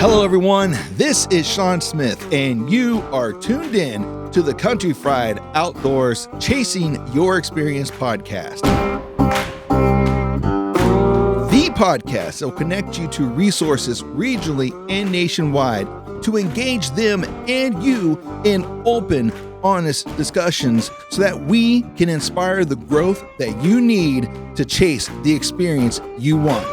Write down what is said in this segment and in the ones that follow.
Hello, everyone. This is Sean Smith, and you are tuned in to the Country Fried Outdoors Chasing Your Experience podcast. The podcast that will connect you to resources regionally and nationwide to engage them and you in open, honest discussions so that we can inspire the growth that you need to chase the experience you want.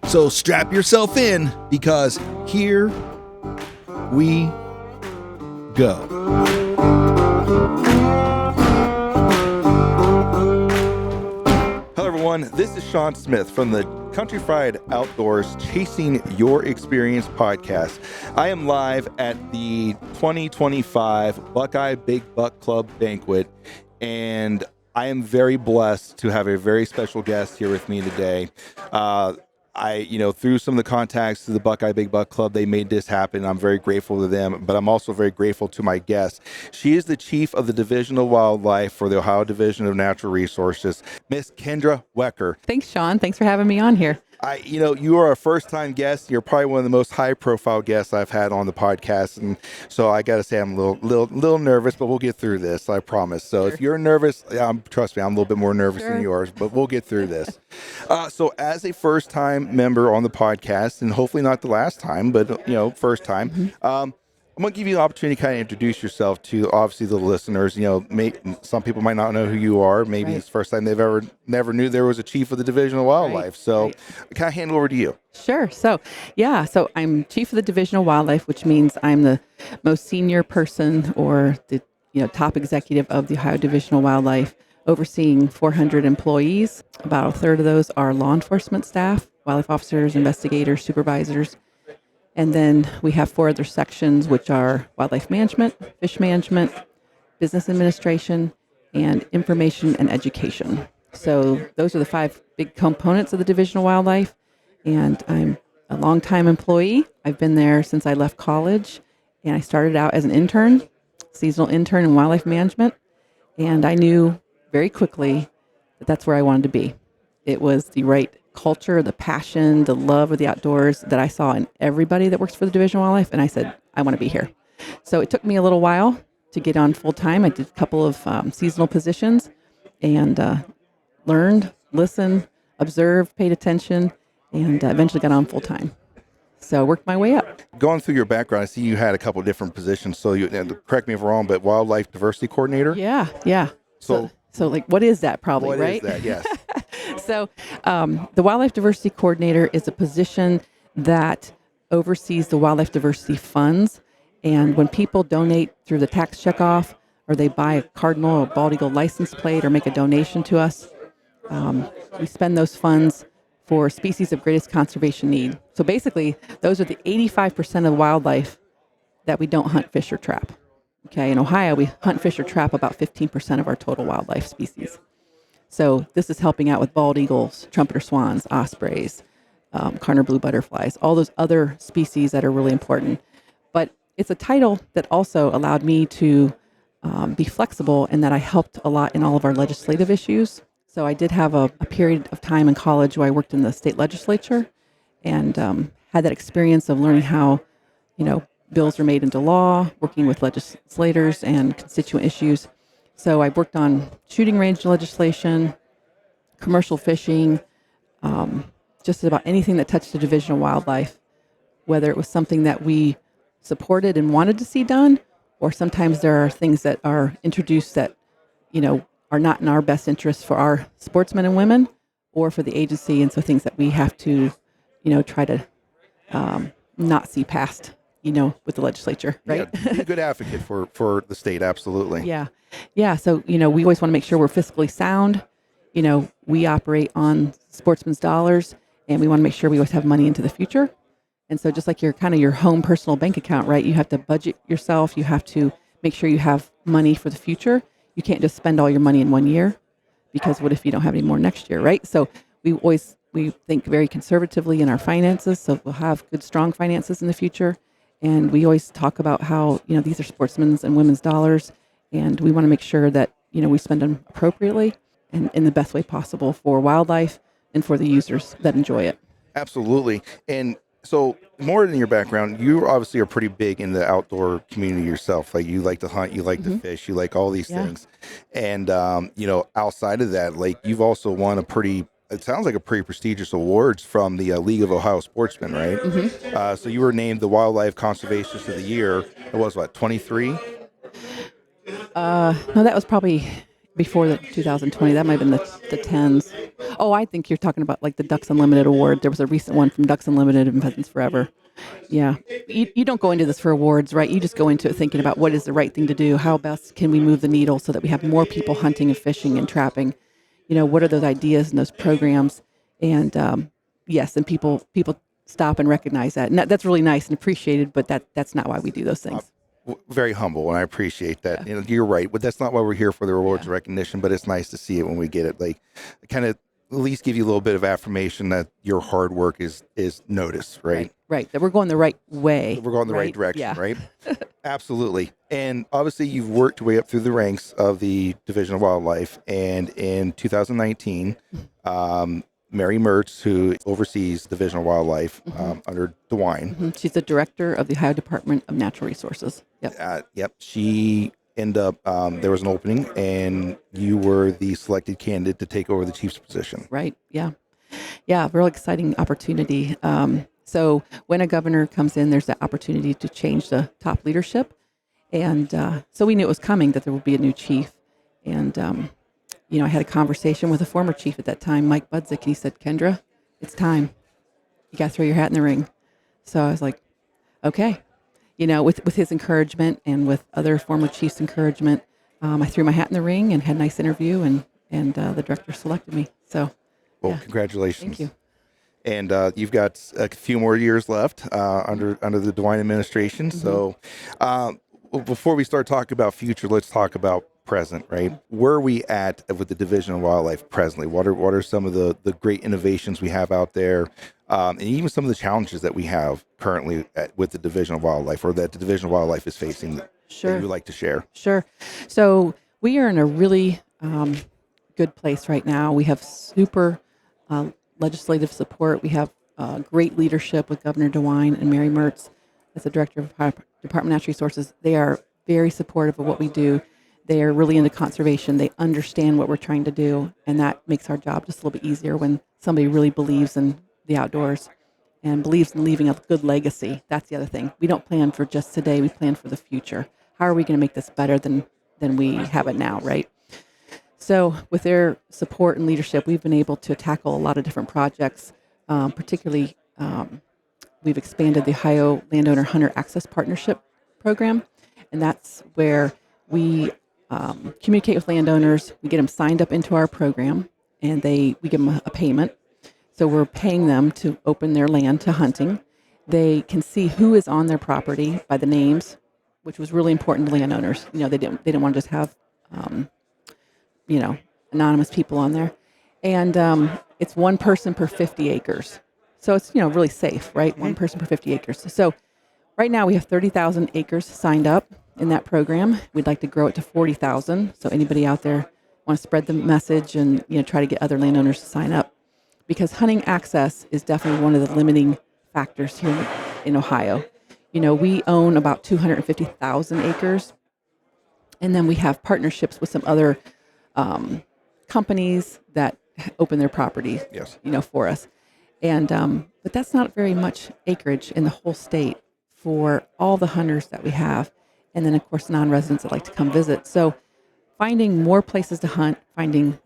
So strap yourself in because here we go. Hello, everyone. This is Sean Smith from the Country Fried Outdoors Chasing Your Experience podcast. I am live at the 2025 Buckeye Big Buck Club Banquet, and I am very blessed to have a very special guest here with me today. Through some of the contacts to the Buckeye Big Buck Club, they made this happen. I'm very grateful to them, but I'm also very grateful to my guest. She is the chief of the Division of Wildlife for the Ohio Division of Natural Resources, Miss Kendra Wecker. Thanks, Sean. Thanks for having me on here. You are a first-time guest. You're probably one of the most high-profile guests I've had on the podcast, and so I got to say I'm a little nervous, but we'll get through this. I promise. So Sure. If you're nervous, trust me, I'm a little bit more nervous than yours, but we'll get through this. So, as a first-time member on the podcast, and hopefully not the last time, but first time. I'm going to give you the opportunity to kind of introduce yourself to, obviously, the listeners. Some people might not know who you are. Maybe It's the first time they've never knew there was a chief of the Division of Wildlife. Right. So I kind of hand it over to you. Sure. So I'm chief of the Division of Wildlife, which means I'm the most senior person or the top executive of the Ohio Division of Wildlife, overseeing 400 employees. About a third of those are law enforcement staff, wildlife officers, investigators, supervisors. And then we have 4 other sections, which are wildlife management, fish management, business administration, and information and education. So those are the 5 big components of the Division of Wildlife. And I'm a longtime employee. I've been there since I left college. And I started out as an intern, seasonal intern in wildlife management. And I knew very quickly that that's where I wanted to be. It was the right culture, the passion, the love of the outdoors that I saw in everybody that works for the Division of Wildlife. And I said, I want to be here. So it took me a little while to get on full time. I did a couple of seasonal positions and learned, listened, observed, paid attention, and eventually got on full time. So I worked my way up. Going through your background, I see you had a couple of different positions. So correct me if I'm wrong, but wildlife diversity coordinator? Yeah. So what is that probably, right? What is that? Yes. So the Wildlife Diversity Coordinator is a position that oversees the wildlife diversity funds. And when people donate through the tax checkoff, or they buy a cardinal or bald eagle license plate or make a donation to us, we spend those funds for species of greatest conservation need. So basically, those are the 85% of wildlife that we don't hunt, fish, or trap. Okay, in Ohio, we hunt, fish, or trap about 15% of our total wildlife species. So this is helping out with bald eagles, trumpeter swans, ospreys, Carner blue butterflies, all those other species that are really important. But it's a title that also allowed me to be flexible in that I helped a lot in all of our legislative issues. So I did have a period of time in college where I worked in the state legislature and had that experience of learning how, bills are made into law, working with legislators and constituent issues. So I worked on shooting range legislation, commercial fishing, just about anything that touched the Division of Wildlife, whether it was something that we supported and wanted to see done, or sometimes there are things that are introduced that, are not in our best interest for our sportsmen and women or for the agency. And so things that we have to, try to not see past, with the legislature, right? Yeah, be a good advocate for the state, absolutely. Yeah. So, we always want to make sure we're fiscally sound. We operate on sportsmen's dollars, and we want to make sure we always have money into the future. And so just like your home personal bank account, right? You have to budget yourself. You have to make sure you have money for the future. You can't just spend all your money in one year, because what if you don't have any more next year, right? So we think very conservatively in our finances. So we'll have good, strong finances in the future. And we always talk about how, these are sportsmen's and women's dollars. And we want to make sure that, we spend them appropriately and in the best way possible for wildlife and for the users that enjoy it. Absolutely. And so, more than your background, you obviously are pretty big in the outdoor community yourself. Like, you like to hunt, you like to fish, you like all these Yeah. things. And, outside of that, like, you've also won it sounds like a pretty prestigious awards from the League of Ohio Sportsmen, right? So you were named the Wildlife Conservationist of the Year. It was what, 23? No, that was probably before the 2020. That might have been the tens. Oh, I think you're talking about like the Ducks Unlimited award. There was a recent one from Ducks Unlimited and Pheasants Forever. Yeah. You don't go into this for awards, right? You just go into it thinking about what is the right thing to do. How best can we move the needle so that we have more people hunting and fishing and trapping? What are those ideas and those programs? And yes, and people stop and recognize that. And that's really nice and appreciated, but that's not why we do those things. Very humble, and I appreciate that. Yeah. You're right, but that's not why we're here for the rewards Yeah. recognition. But it's nice to see it when we get it. Like, kind of at least give you a little bit of affirmation that your hard work is noticed, right? Right. That we're going the right way. We're going the right direction, Yeah. right? Absolutely. And obviously, you've worked your way up through the ranks of the Division of Wildlife. And in 2019, Mary Mertz, who oversees Division of Wildlife under DeWine. She's the director of the Ohio Department of Natural Resources. Yep. Yep. She ended up, there was an opening, and you were the selected candidate to take over the chief's position. Right. Yeah. Yeah. Real exciting opportunity. So when a governor comes in, there's that opportunity to change the top leadership. And so we knew it was coming, that there would be a new chief. And, I had a conversation with a former chief at that time, Mike Budzik, and he said, "Kendra, it's time. You got to throw your hat in the ring." So I was like, okay. With his encouragement and with other former chiefs' encouragement, I threw my hat in the ring and had a nice interview, and the director selected me. So, well, congratulations. Thank you. And you've got a few more years left under the DeWine administration. So before we start talking about future, let's talk about present, right? Where are we at with the Division of Wildlife presently? What are some of the great innovations we have out there, and even some of the challenges that we have currently with the Division of Wildlife, or that the Division of Wildlife is facing, that you would like to share? Sure. So we are in a really good place right now. We have super legislative support. We have great leadership with Governor DeWine and Mary Mertz as the director of Ohio Department of Natural Resources. They are very supportive of what we do. They are really into conservation. They understand what we're trying to do, and that makes our job just a little bit easier when somebody really believes in the outdoors and believes in leaving a good legacy. That's the other thing. We don't plan for just today. We plan for the future. How are we going to make this better than we have it now, right? So with their support and leadership, we've been able to tackle a lot of different projects. Particularly, we've expanded the Ohio Landowner Hunter Access Partnership Program, and that's where we communicate with landowners. We get them signed up into our program, and we give them a payment. So we're paying them to open their land to hunting. They can see who is on their property by the names, which was really important to landowners. They didn't want to just have anonymous people on there. And it's one person per 50 acres. So it's, really safe, right? One person per 50 acres. So right now we have 30,000 acres signed up in that program. We'd like to grow it to 40,000. So anybody out there want to spread the message and, try to get other landowners to sign up, because hunting access is definitely one of the limiting factors here in Ohio. We own about 250,000 acres. And then we have partnerships with some other companies that open their property, Yes. For us. And but that's not very much acreage in the whole state for all the hunters that we have. And then, of course, non-residents that like to come visit. So finding more places to hunt, finding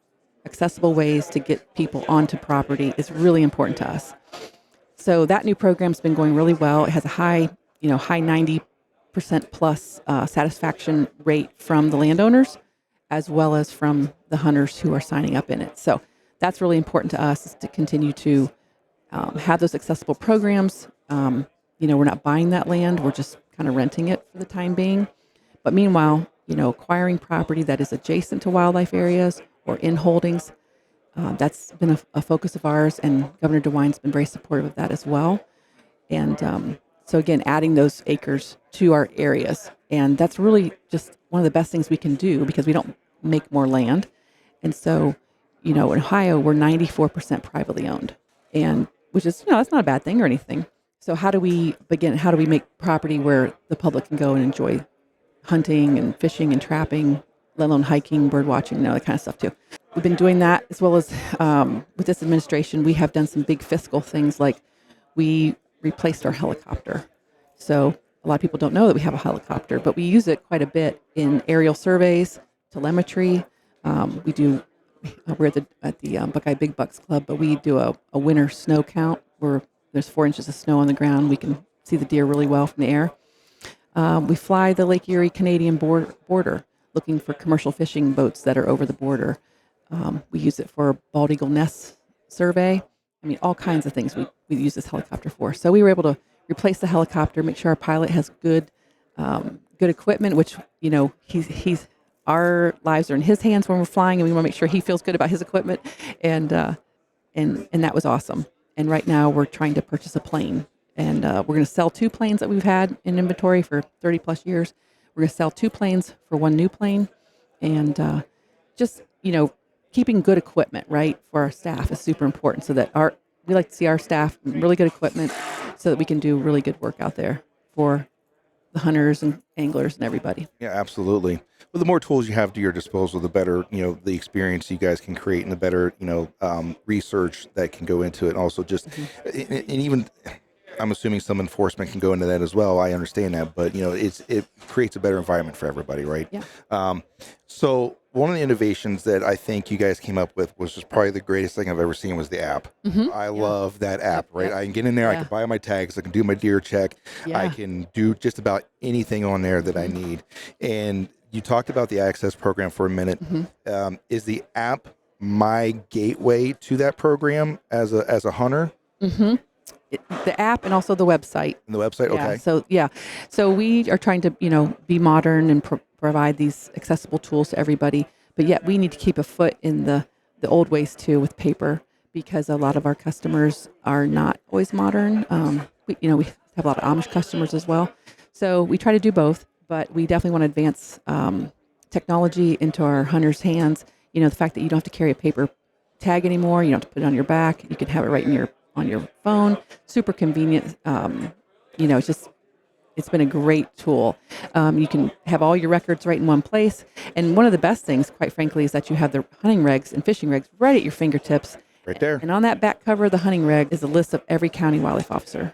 accessible ways to get people onto property is really important to us. So that new program's been going really well. It has a high 90% plus satisfaction rate from the landowners, as well as from the hunters who are signing up in it. So that's really important to us, is to continue to have those accessible programs. We're not buying that land. We're just kind of renting it for the time being. But meanwhile, acquiring property that is adjacent to wildlife areas or in holdings, that's been a focus of ours, and Governor DeWine's been very supportive of that as well. And so again, adding those acres to our areas. And that's really just one of the best things we can do, because we don't make more land. And so in Ohio, we're 94% privately owned, and which is, that's not a bad thing or anything. So how do we make property where the public can go and enjoy hunting and fishing and trapping, let alone hiking, bird watching, that kind of stuff too. We've been doing that, as well as with this administration, we have done some big fiscal things, like we replaced our helicopter. So a lot of people don't know that we have a helicopter, but we use it quite a bit in aerial surveys, telemetry. We're at the Buckeye Big Buck Club, but we do a winter snow count where there's 4 inches of snow on the ground. We can see the deer really well from the air. We fly the Lake Erie Canadian border, looking for commercial fishing boats that are over the border. We use it for bald eagle nest survey. I mean, all kinds of things we use this helicopter for. So we were able to replace the helicopter, make sure our pilot has good equipment, which, he's our lives are in his hands when we're flying, and we want to make sure he feels good about his equipment. And that was awesome. And right now we're trying to purchase a plane, and we're going to sell 2 planes that we've had in inventory for 30 plus years. We're going to sell 2 planes for 1 new plane, and just, keeping good equipment, right, for our staff is super important, so that we like to see our staff in really good equipment so that we can do really good work out there for the hunters and anglers and everybody. Yeah, absolutely. Well, the more tools you have to your disposal, the better, the experience you guys can create, and the better, research that can go into it. And also just, and even, I'm assuming some enforcement can go into that as well. I understand that, but it creates a better environment for everybody, right? Yeah. So one of the innovations that I think you guys came up with was just probably the greatest thing I've ever seen was the app. Mm-hmm. I love that app, right? Yep. I can get in there, I can buy my tags, I can do my deer check, I can do just about anything on there that I need. And you talked about the access program for a minute. Mm-hmm. Is the app my gateway to that program as a hunter? Mm-hmm. The app and also the website. And the website, okay. So we are trying to, be modern and provide these accessible tools to everybody, but yet we need to keep a foot in the old ways too with paper, because a lot of our customers are not always modern. We have a lot of Amish customers as well. So we try to do both, but we definitely want to advance technology into our hunters' hands. The fact that you don't have to carry a paper tag anymore, you don't have to put it on your back. You can have it right on your phone. Super convenient. It's been a great tool. You can have all your records right in one place. And one of the best things, quite frankly, is that you have the hunting regs and fishing regs right at your fingertips. Right there. And on that back cover of the hunting reg is a list of every county wildlife officer,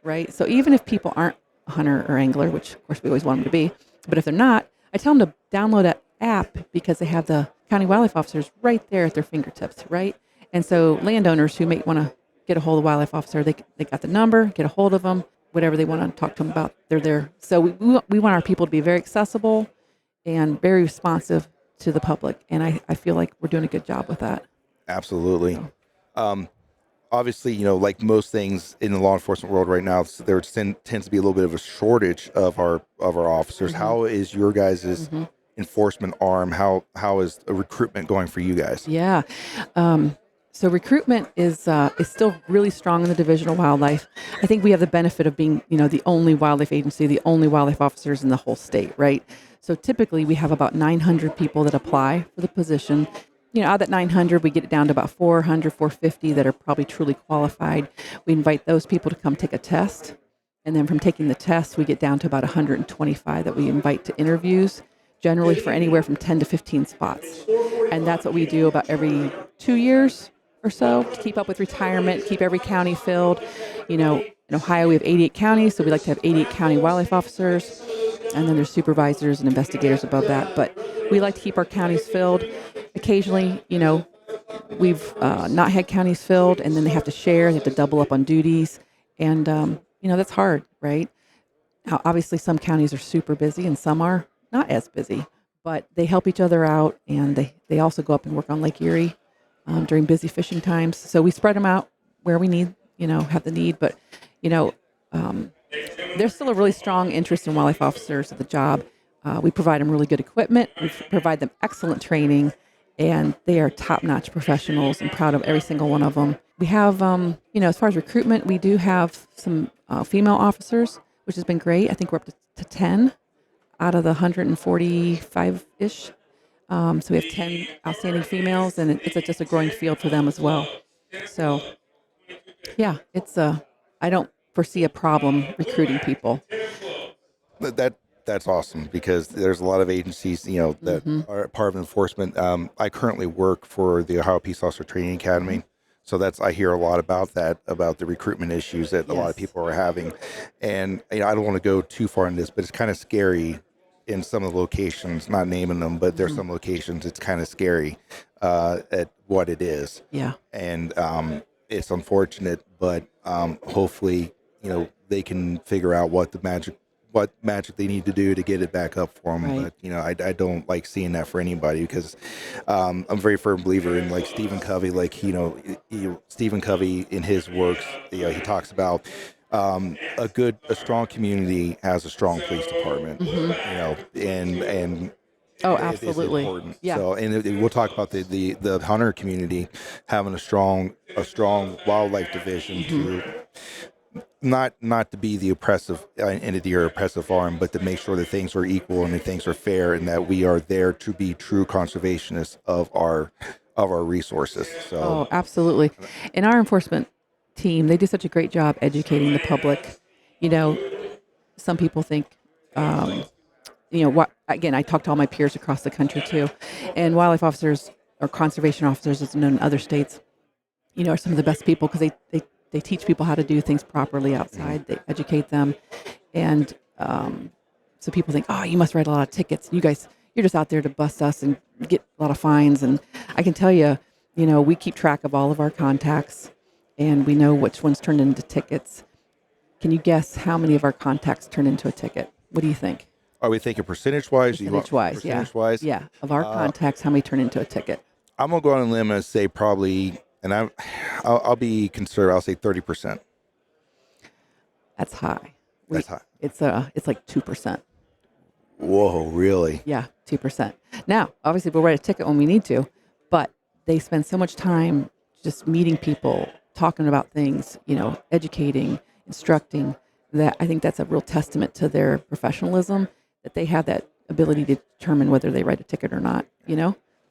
right? So even if people aren't a hunter or angler, which of course we always want them to be, but if they're not, I tell them to download that app because they have the county wildlife officers right there at their fingertips, right? And so landowners who may want to get a hold of a wildlife officer, they got the number, get a hold of them, whatever they want to talk to them about, they're there. So we want our people to be very accessible and very responsive to the public. And I feel like we're doing a good job with that. Absolutely. Obviously, like most things in the law enforcement world right now, there tends to be a little bit of a shortage of our officers. Mm-hmm. How is your guys' enforcement arm? How is recruitment going for you guys? Yeah. So recruitment is still really strong in the Division of Wildlife. I think we have the benefit of being, the only wildlife agency, the only wildlife officers in the whole state, right? So typically we have about 900 people that apply for the position. Out of that 900, we get it down to about 450 that are probably truly qualified. We invite those people to come take a test. And then from taking the test, we get down to about 125 that we invite to interviews, generally for anywhere from 10 to 15 spots. And that's what we do about every 2 years or so to keep up with retirement, keep every county filled. In Ohio, we have 88 counties, so we like to have 88 county wildlife officers. And then there's supervisors and investigators above that. But we like to keep our counties filled. Occasionally, we've not had counties filled, and then they have to share. They have to double up on duties. And, that's hard, right? Now, obviously, some counties are super busy and some are not as busy. But they help each other out, and they also go up and work on Lake Erie during busy fishing times. So we spread them out where we need, have the need. But, there's still a really strong interest in wildlife officers at the job. We provide them really good equipment. We provide them excellent training, and they are top-notch professionals. I'm proud of every single one of them. We have, as far as recruitment, we do have some female officers, which has been great. I think we're up to 10 out of the 145-ish So we have 10 outstanding females, and it's just a growing field for them as well. So, yeah, I don't foresee a problem recruiting people. That's awesome because there's a lot of agencies, that Hmm. are part of enforcement. I currently work for the Ohio Peace Officer Training Academy, so I hear a lot about that, about the recruitment issues that a lot of Yes. people are having, and I don't want to go too far in this, but it's kind of scary in some of the locations. Not naming them, but there's Hmm. some locations it's kind of scary at what it is, Yeah. and it's unfortunate, but hopefully, they can figure out what magic they need to do to get it back up for them. Right. But I don't like seeing that for anybody because I'm a very firm believer in like Stephen Covey. Like Stephen Covey in his works, he talks about a strong community has a strong police department. Hmm. And Oh, it is absolutely. important. Yeah. So, and we'll talk about the hunter community having a strong wildlife division Hmm. to not to be the oppressive entity or oppressive arm, but to make sure that things are equal and that things are fair, and that we are there to be true conservationists of our resources. So, Oh, absolutely. And our enforcement team, they do such a great job educating the public. You know, some people think, um, what, again, I talk to all my peers across the country too, and wildlife officers or conservation officers, as known in other states, are some of the best people because they teach people how to do things properly mhm. outside. They educate them. And so people think, oh, you must write a lot of tickets. You guys, you're just out there to bust us and get a lot of fines. And I can tell you, we keep track of all of our contacts and we know which ones turned into tickets. Can you guess how many of our contacts turn into a ticket? What do you think? Are we thinking percentage wise? Do you want Percentage wise, yeah. percentage wise? Yeah. Of our contacts, how many turn into a ticket? I'm gonna go on a limb and say probably, and I'll be conservative. I'll say 30%. That's high. That's high. It's like 2%. Whoa, really? Yeah, 2%. Now, obviously, we'll write a ticket when we need to, but they spend so much time just meeting people, talking about things, educating, instructing, that I think that's a real testament to their professionalism, that they have that ability to determine whether they write a ticket or not.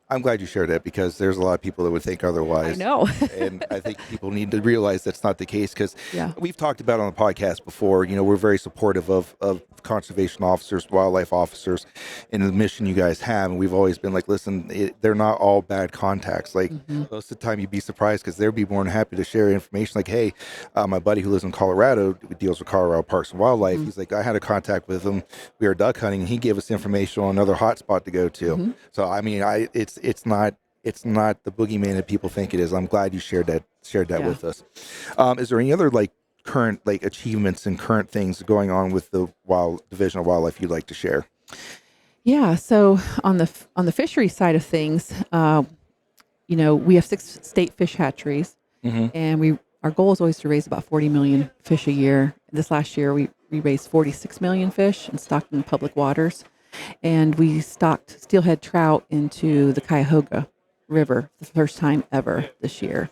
I'm glad you shared that because there's a lot of people that would think I otherwise. know. And I think people need to realize that's not the case because Yeah. we've talked about on the podcast before, we're very supportive of conservation officers, wildlife officers, and the mission you guys have. And we've always been like, listen, they're not all bad contacts. Like Hmm. most of the time you'd be surprised because they'd be more than happy to share information. Like, hey, my buddy who lives in Colorado, who deals with Colorado Parks and Wildlife. Hmm. He's like, I had a contact with him. We were duck hunting and he gave us information on another hot spot to go to. Hmm. So, I mean, it's not the boogeyman that people think it is. I'm glad you shared that Yeah. with us. Is there any other like current like achievements and current things going on with the Wild Division of Wildlife you'd like to share? Yeah. So on the fishery side of things, we have 6 state fish hatcheries. Mm-hmm. And our goal is always to raise about 40 million fish a year. This last year, we raised 46 million fish and stocked in public waters. And we stocked steelhead trout into the Cuyahoga River the first time ever this year.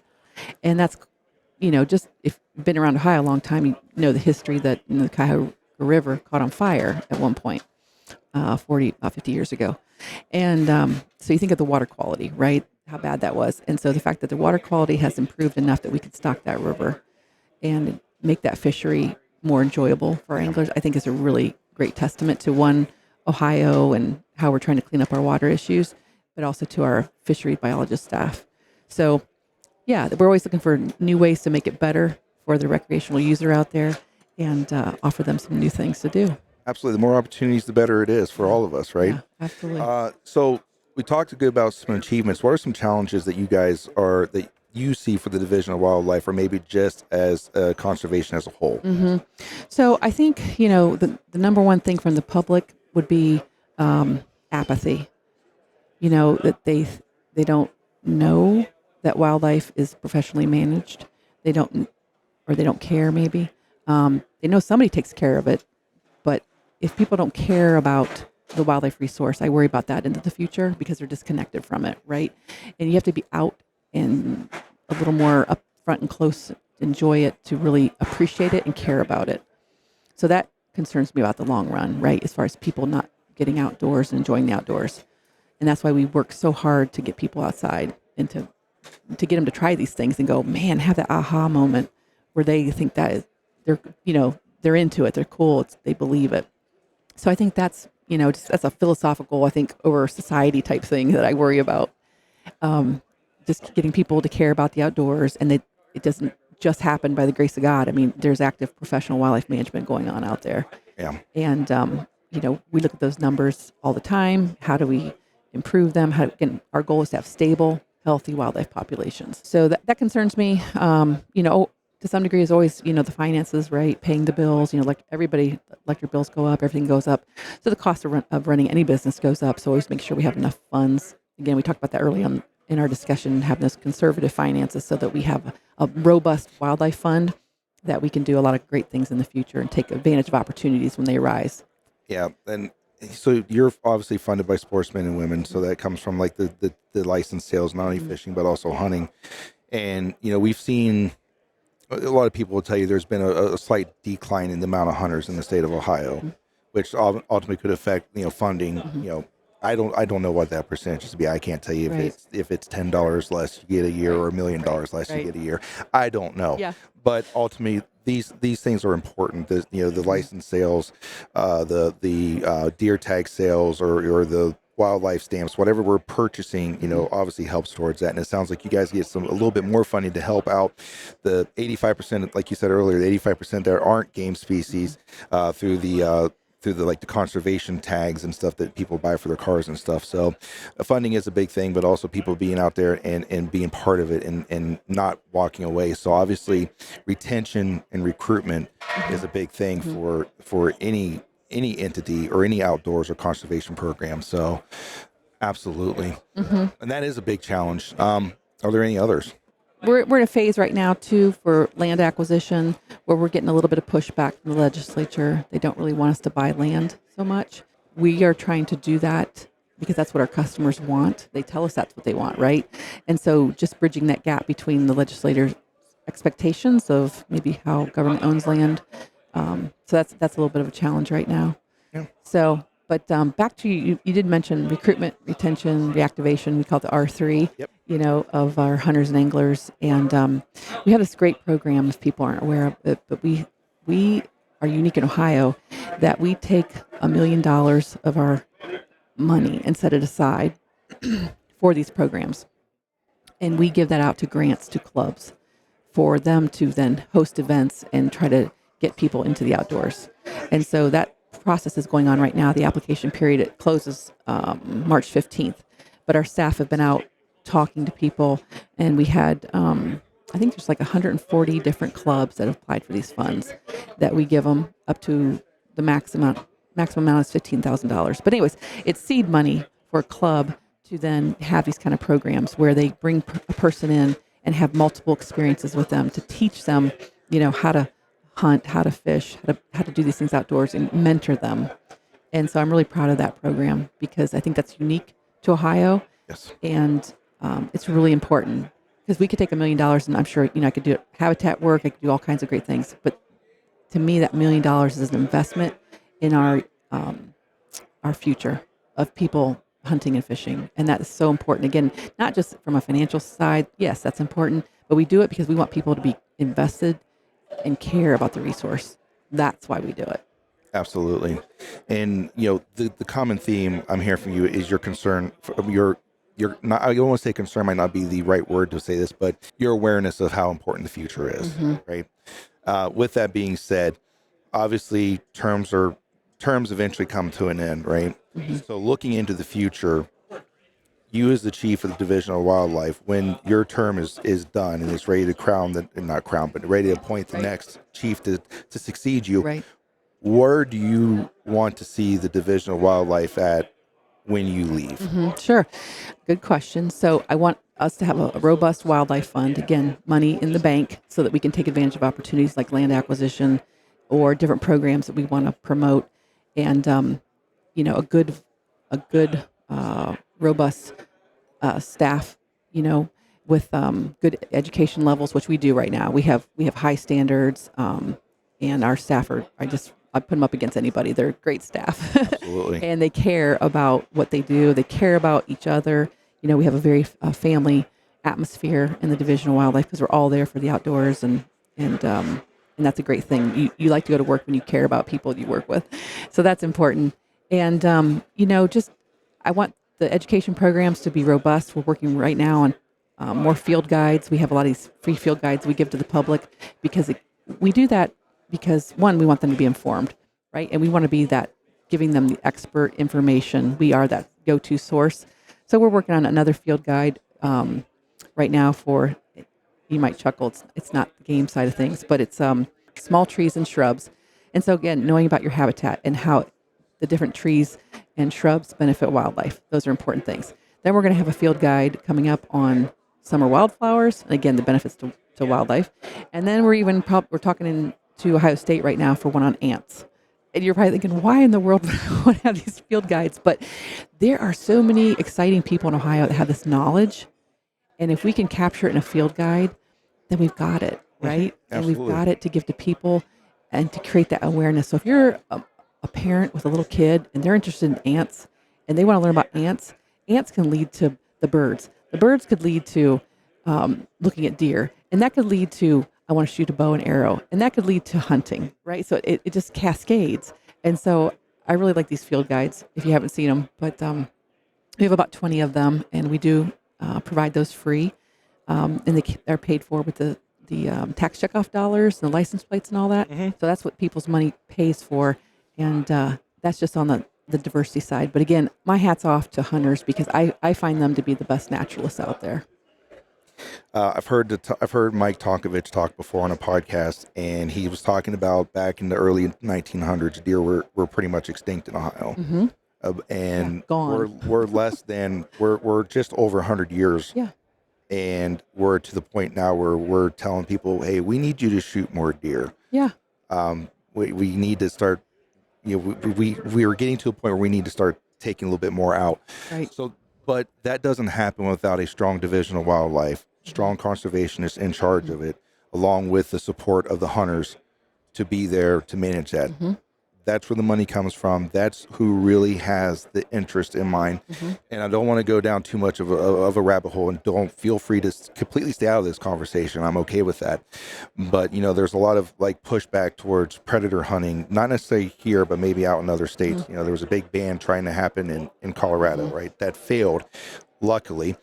And that's, just if you've been around Ohio a long time, you know the history that the Cuyahoga River caught on fire at one point, about 50 years ago. And so you think of the water quality, right? How bad that was. And so the fact that the water quality has improved enough that we could stock that river and make that fishery more enjoyable for our anglers, I think is a really great testament to Ohio and how we're trying to clean up our water issues, but also to our fishery biologist staff. So yeah, we're always looking for new ways to make it better for the recreational user out there and offer them some new things to do. Absolutely. The more opportunities, the better it is for all of us, right? Yeah, absolutely. So we talked a good about some achievements. What are some challenges that you see for the Division of Wildlife, or maybe just as conservation as a whole? Hmm. So I think, the number one thing from the public would be apathy. That they don't know that wildlife is professionally managed. They don't care maybe. They know somebody takes care of it, but if people don't care about the wildlife resource, I worry about that into the future because they're disconnected from it, right? And you have to be out and a little more upfront and close, enjoy it to really appreciate it and care about it. So that concerns me about the long run, right? As far as people not getting outdoors and enjoying the outdoors. And that's why we work so hard to get people outside and to get them to try these things and go, man, have that aha moment where they think that they're, they're into it. They're cool. They believe it. So I think that's, that's a philosophical, I think, over society type thing that I worry about. Just getting people to care about the outdoors, and it doesn't just happen by the grace of God. I mean, there's active professional wildlife management going on out there. Yeah. And, we look at those numbers all the time. How do we improve them? Again, our goal is to have stable, healthy wildlife populations. So that concerns me. To some degree is always, the finances, right? Paying the bills, like everybody, electric bills go up, everything goes up. So the cost of running any business goes up. So always make sure we have enough funds. Again, we talked about that early on in our discussion, having this conservative finances so that we have a robust wildlife fund that we can do a lot of great things in the future and take advantage of opportunities when they arise. Yeah. And so you're obviously funded by sportsmen and women. So that comes from like the licensed sales, not only fishing, but also hunting. And, we've seen a lot of people will tell you there's been a slight decline in the amount of hunters in the state of Ohio, which ultimately could affect, funding, I don't know what that percentage is to be. I can't tell you if it's $10 less you get a year or $1 million less you get a year. I don't know. Yeah. But ultimately, these things are important. The license sales, the deer tag sales, or the wildlife stamps, whatever we're purchasing, obviously helps towards that. And it sounds like you guys get a little bit more funding to help out the 85%, like you said earlier, the 85% that aren't game species through the like the conservation tags and stuff that people buy for their cars and stuff. So funding is a big thing, but also people being out there and being part of it and not walking away. So obviously retention and recruitment is a big thing for any entity or any outdoors or conservation program. So absolutely. And that is a big challenge. Are there any others? We're in a phase right now, too, for land acquisition where we're getting a little bit of pushback from the legislature. They don't really want us to buy land so much. We are trying to do that because that's what our customers want. They tell us that's what they want, right? And so just bridging that gap between the legislators' expectations of maybe how government owns land. So that's a little bit of a challenge right now. Yeah. So, but back to you did mention recruitment, retention, reactivation. We call it the R3. Yep. Of our hunters and anglers. And we have this great program, if people aren't aware of it, but we are unique in Ohio that we take $1 million of our money and set it aside for these programs. And we give that out to grants to clubs for them to then host events and try to get people into the outdoors. And so that process is going on right now. The application period, it closes March 15th. But our staff have been out talking to people, and we had I think there's like 140 different clubs that have applied for these funds that we give them up to the maximum amount is $15,000. But anyways, it's seed money for a club to then have these kind of programs where they bring a person in and have multiple experiences with them to teach them, how to hunt, how to fish, how to do these things outdoors and mentor them. And so I'm really proud of that program because I think that's unique to Ohio. Yes. And it's really important because we could take $1 million and I'm sure, I could do habitat work. I could do all kinds of great things. But to me, that $1 million is an investment in our future of people hunting and fishing. And that is so important. Again, not just from a financial side. Yes, that's important. But we do it because we want people to be invested and care about the resource. That's why we do it. Absolutely. And, the common theme I'm hearing from you is your concern for you're not, I don't want to say concern might not be the right word to say this, but your awareness of how important the future is, right? With that being said, obviously terms eventually come to an end, right? So looking into the future, you as the chief of the Division of Wildlife, when your term is done and it's ready to ready to appoint the next chief to succeed you, Right. Where do you want to see the Division of Wildlife at when you leave? Sure. Good question. So I want us to have a robust wildlife fund, again, money in the bank so that we can take advantage of opportunities like land acquisition or different programs that we want to promote. And, a good robust staff, with good education levels, which we do right now. We have high standards, and our staff are just I put them up against anybody. They're great staff. Absolutely. And they care about what they do. They care about each other. We have a very family atmosphere in the Division of Wildlife because we're all there for the outdoors, and that's a great thing. You like to go to work when you care about people you work with, so that's important. And just I want the education programs to be robust. We're working right now on more field guides. We have a lot of these free field guides we give to the public because we do that because, one, we want them to be informed, right? And we want to be that giving them the expert information. We are that go-to source. So we're working on another field guide right now for, you might chuckle, it's not the game side of things, but it's small trees and shrubs. And so again, knowing about your habitat and how the different trees and shrubs benefit wildlife. Those are important things. Then we're going to have a field guide coming up on summer wildflowers, and again, the benefits to wildlife. And then we're talking to Ohio State right now for one on ants. And you're probably thinking, why in the world would I want to have these field guides? But there are so many exciting people in Ohio that have this knowledge. And if we can capture it in a field guide, then we've got it, right? And we've got it to give to people and to create that awareness. So if you're a parent with a little kid and they're interested in ants and they want to learn about ants, ants can lead to the birds. The birds could lead to looking at deer. And that could lead to, I want to shoot a bow and arrow. And that could lead to hunting, right? So it just cascades. And so I really like these field guides if you haven't seen them. But we have about 20 of them, and we do provide those free. And they're paid for with the tax checkoff dollars and the license plates and all that. Mm-hmm. So that's what people's money pays for. And that's just on the diversity side. But again, my hat's off to hunters because I find them to be the best naturalists out there. I've heard Mike Tonkovich talk before on a podcast, and he was talking about back in the early 1900s, deer were pretty much extinct in Ohio. Mm-hmm. And gone. we're less than we're just over 100 years. Yeah. And we're to the point now where we're telling people, hey, we need you to shoot more deer. Yeah. We need to start. We are getting to a point where we need to start taking a little bit more out. Right. So, but that doesn't happen without a strong division of wildlife, strong conservationists in charge of it, along with the support of the hunters to be there to manage that. Mm-hmm. That's where the money comes from. That's who really has the interest in mind. Mm-hmm. And I don't want to go down too much of a rabbit hole, and don't feel free to completely stay out of this conversation. I'm okay with that. But, there's a lot of pushback towards predator hunting, not necessarily here, but maybe out in other states. Mm-hmm. There was a big ban trying to happen in Colorado, mm-hmm. right? That failed, luckily.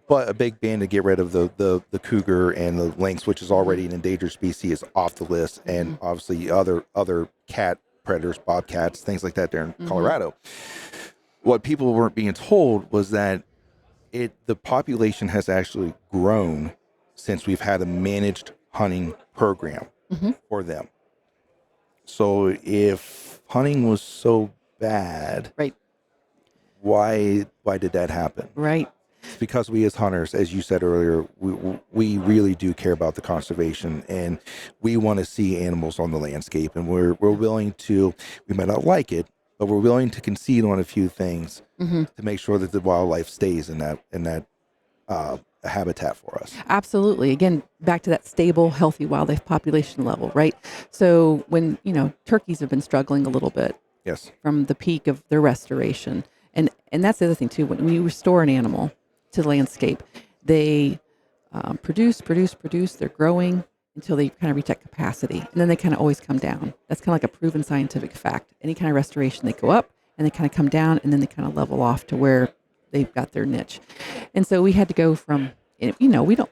But a big ban to get rid of the cougar and the lynx, which is already an endangered species, is off the list. And obviously other cat predators, bobcats, things like that there in Colorado. What people weren't being told was that the population has actually grown since we've had a managed hunting program for them. So if hunting was so bad, right, why did that happen? Right. It's because we as hunters, as you said earlier, we really do care about the conservation, and we want to see animals on the landscape, and we're willing to, we might not like it, but we're willing to concede on a few things to make sure that the wildlife stays in that habitat for us. Absolutely. Again, back to that stable, healthy wildlife population level, right? So when, turkeys have been struggling a little bit Yes. from the peak of their restoration, and that's the other thing too, when you restore an animal to the landscape, they produce, they're growing until they kind of reach that capacity, and then they kind of always come down. That's kind of like a proven scientific fact. Any kind of restoration, they go up and they kind of come down, and then they kind of level off to where they've got their niche. And so we had to go from, we don't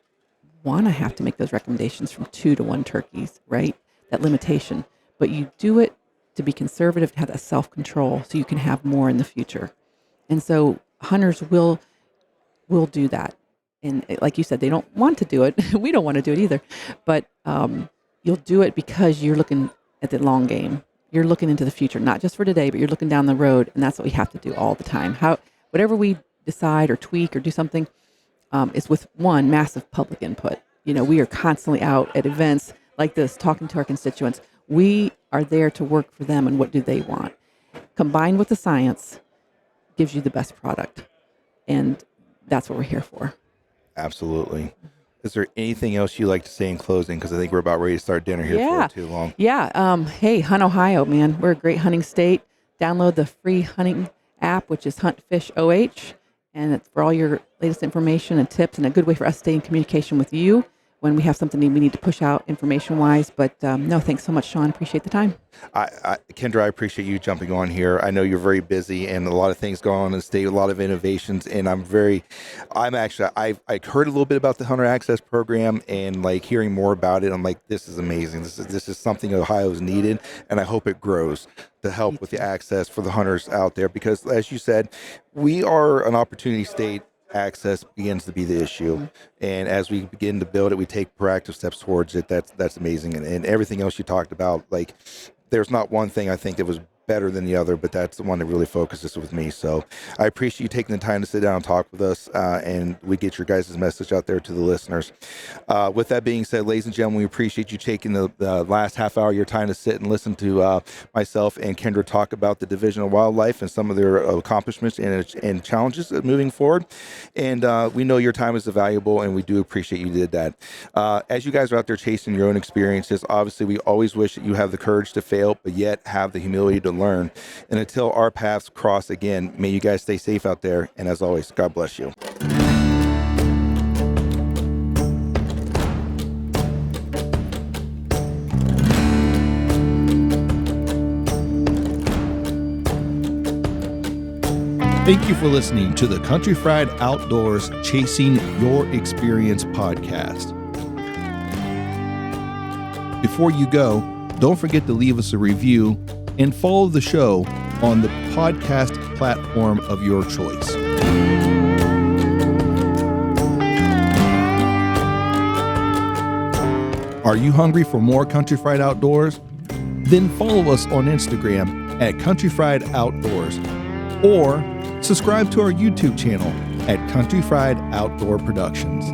want to have to make those recommendations from 2 to 1 turkeys, right? That limitation, but you do it to be conservative, to have that self-control so you can have more in the future. And so hunters will do that. And like you said, they don't want to do it. We don't want to do it either. But you'll do it because you're looking at the long game. You're looking into the future, not just for today, but you're looking down the road. And that's what we have to do all the time. Whatever we decide or tweak or do something is with one, massive public input. We are constantly out at events like this, talking to our constituents. We are there to work for them and what do they want. Combined with the science gives you the best product. And that's what we're here for. Absolutely. Is there anything else you'd like to say in closing? Because I think we're about ready to start dinner here Yeah. for too long. Yeah. Hey, Hunt, Ohio, man. We're a great hunting state. Download the free hunting app, which is Hunt Fish OH. And it's for all your latest information and tips, and a good way for us to stay in communication with you when we have something we need to push out information-wise. But no, thanks so much, Sean. Appreciate the time. Kendra, I appreciate you jumping on here. I know you're very busy and a lot of things going on in the state, a lot of innovations, and I've heard a little bit about the Hunter Access Program, and like hearing more about it, I'm like, this is amazing. This is something Ohio's needed, and I hope it grows to help with the access for the hunters out there, because as you said, we are an opportunity state. Access begins to be the issue, and as we begin to build it, we take proactive steps towards it. That's amazing, and everything else you talked about, like, there's not one thing I think that was better than the other, but that's the one that really focuses with me. So I appreciate you taking the time to sit down and talk with us, and we get your guys' message out there to the listeners. With that being said, ladies and gentlemen, we appreciate you taking the last half hour of your time to sit and listen to myself and Kendra talk about the Division of Wildlife and some of their accomplishments and challenges moving forward. And we know your time is valuable, and we do appreciate you did that. As you guys are out there chasing your own experiences, obviously we always wish that you have the courage to fail, but yet have the humility to learn. And until our paths cross again, may you guys stay safe out there. And as always, God bless you. Thank you for listening to the Country Fried Outdoors Chasing Your Experience podcast. Before you go, don't forget to leave us a review and follow the show on the podcast platform of your choice. Are you hungry for more Country Fried Outdoors? Then follow us on Instagram at Country Fried Outdoors, or subscribe to our YouTube channel at Country Fried Outdoor Productions.